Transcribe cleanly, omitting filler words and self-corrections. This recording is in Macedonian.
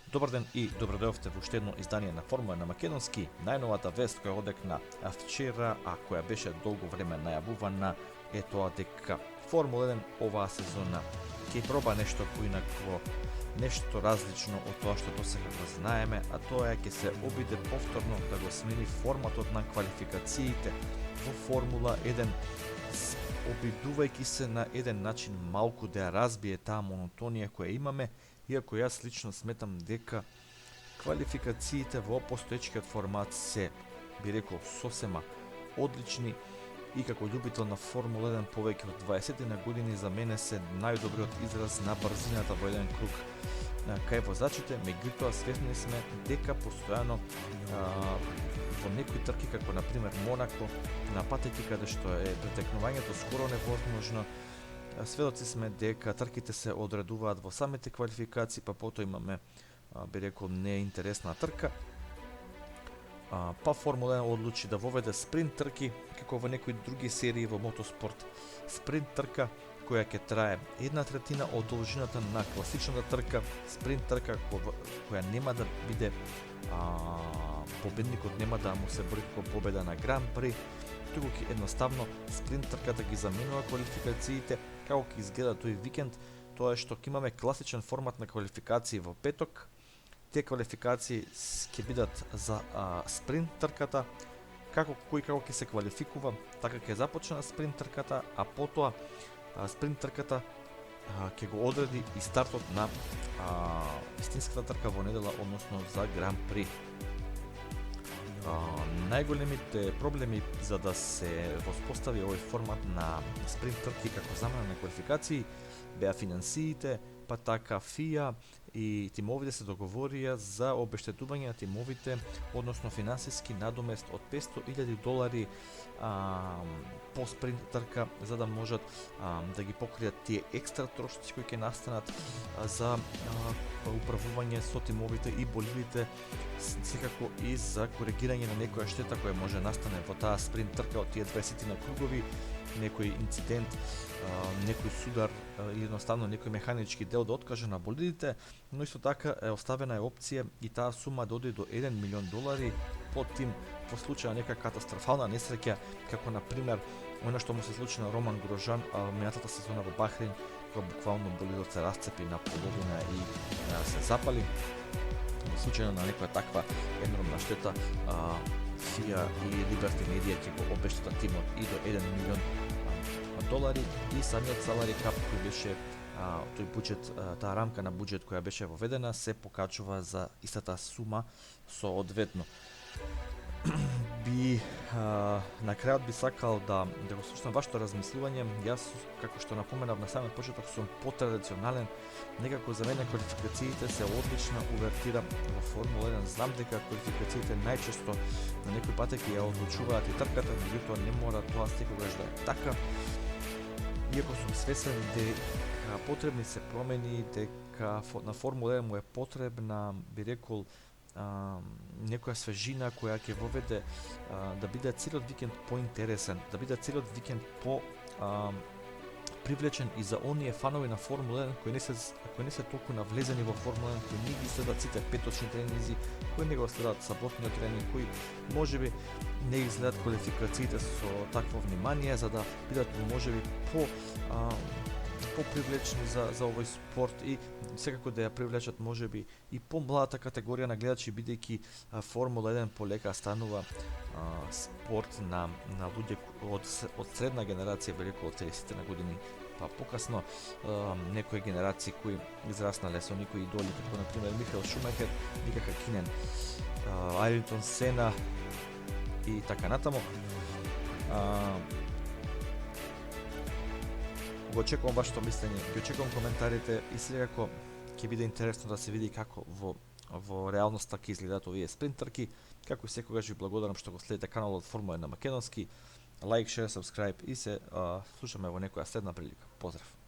Добар ден и добродојавте во уште едно издание на Формула на македонски. Најновата вест која одекна вчера, а која беше долго време најавувана, е тоа дека Формула 1 оваа сезона ќе проба нешто поинакво, нешто различно од тоа што досега го знаеме, а тоа е ќе се обиде повторно да го смени форматот на квалификациите во Формула 1, обидувајќи се на еден начин малку да ја разбие таа монотонија која имаме, иако јас лично сметам дека квалификациите во постоечкиот формат се, би рекол, сосема одлични и како љубител на Формула 1 повеќе од 20 на години за мене се најдобриот израз на брзината во еден круг кај возачите. Меѓутоа свесни сме дека постојано во некои трки како на пример Монако, на патеки каде што е претекнувањето скоро невозможно, сведоци сме дека трките се одредуваат во самите квалификации, па потоа имаме, би рекол, неинтересна трка. Па Формула 1 одлучи да воведе спринт трки, како во некои други серии во мотоспорт. Спринт трка која ќе трае 1/3 од должината на класичната трка, спринт трка која нема да биде победникот нема да му се брои како победа на Гран При, туку ќе едноставно спринт трката ги заменува квалификациите. Како ќе изгледа тој викенд, тоа е што ќе имаме класичен формат на квалификации во петок. Тие квалификации ќе бидат за спринт трката, како ќе се квалификува, така ќе започне спринт трката, а потоа спринт трката ќе го одреди и стартот на истинската трка во недела, односно за Гран При. Најголемите проблеми за да се воспостави овој формат на спринт трки како замена на квалификации беа финансиите, па така ФИА и тимовите се договорија за обештетување на тимовите, односно финансиски надомест од $500,000 по спринт трка, за да можат да ги покријат тие екстра трошоци кои ќе настанат за управување со тимовите и болидите, секако и за коригирање на некоја штета која може настане во таа спринт трка од тие 20 на кругови, некој инцидент, некој судар или едноставно некој механички дел да откаже на болидите, но исто така е оставена опција и таа сума да оди до $1 милион под тим во случај на нека катастрофална несреќа, како на пример она што му се случи на Роман Грожан минатата сезона во Бахрейн, кога буквално болидот се расцепи на половина и се запали. Во случај на некоја таква енормна штета, ФИА и Liberty Media ќе го обештетат тимот и до $1 милион и самиот салари кап кој беше тој буџет, таа рамка на буџет која беше воведена се покачува за истата сума соодветно. На крајот би сакал да го слушнам вашето размислување. Јас, како што напоменав на самиот почеток, сум потрадиционален. Некако за мене квалификациите се одлична увертира во Формула 1. Знам дека квалификациите најчесто на некои патеки ја одлучуваат и трката, меѓутоа не мора тоа секогаш да е така. Иако сум свесен дека потребни се промени, дека на Формула 1 му е потребна, би рекол, некоја свежина која ќе воведе да биде целиот викенд поинтересен, да биде целиот викенд по привлечен и за оние фанови на Формула 1 кои не се толку навлезени во Формула 1, кои не ги следат сите петочни тренинзи, кои не го следат саботниот тренинг, кои можеби не ги следат квалификациите со такво внимание, за да бидат можеби попривлечни за овој спорт и секако да ја привлечат можеби и помладата категорија на гледачи, бидејќи Формула 1 полека станува спорт на луѓе од средна генерација, би рекол од 30 на години па покасно, некои генерации кои израснале со некои идоли како на пример Михаел Шумахер, Мика Хакинен, Ајртон Сена и така натаму. Го очекувам вашето мислење, ги очекувам коментарите и секако ќе биде интересно да се види како во реалноста ќе изгледаат овие спринт трки. Како и секогаш ви благодарам што го следите каналот Формула на македонски. Лайк, шер, сабскрајб и се слушаме во некоја следна прилика. Поздрав!